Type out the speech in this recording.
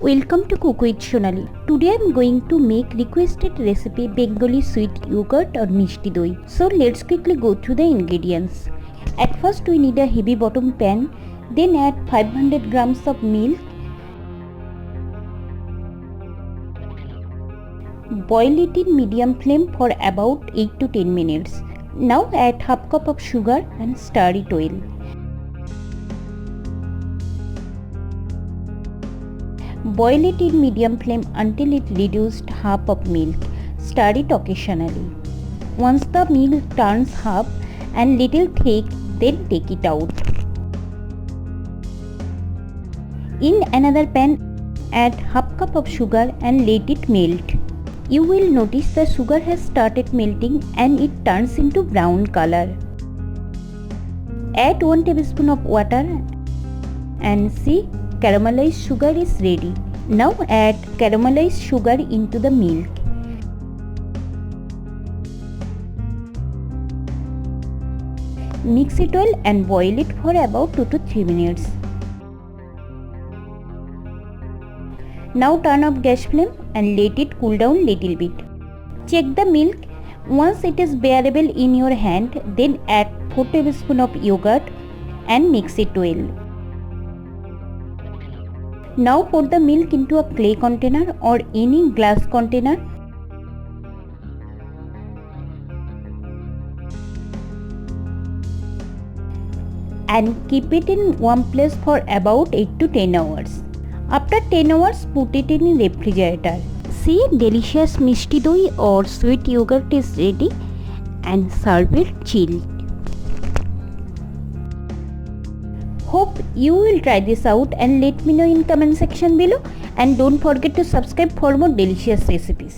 Welcome to Cook with Sonali. Today I am going to make requested recipe Bengali sweet yogurt or Mishti Doi. So let's quickly go through the ingredients. At first we need a heavy bottom pan, then add 500 grams of milk. Boil it in medium flame for about 8 to 10 minutes. Now add half cup of sugar and stir it well. Boil it in medium flame until it reduced half of milk. Stir it occasionally. Once the milk turns half and little thick, then take it out. In another pan, add half cup of sugar and let it melt. You will notice the sugar has started melting and it turns into brown color. Add 1 tablespoon of water and see, caramelized sugar is ready. Now add caramelized sugar into the milk. Mix it well and boil it for about 2 to 3 minutes. Now turn off gas flame and let it cool down little bit. Check the milk. Once it is bearable in your hand, then add 4 tablespoons of yogurt and mix it well. Now pour the milk into a clay container or any glass container. And keep it in one place for about 8 to 10 hours. After 10 hours, put it in a refrigerator. See, delicious Mishti Doi or sweet yogurt is ready and serve it chilled. Hope you will try this out and let me know in comment section below, and don't forget to subscribe for more delicious recipes.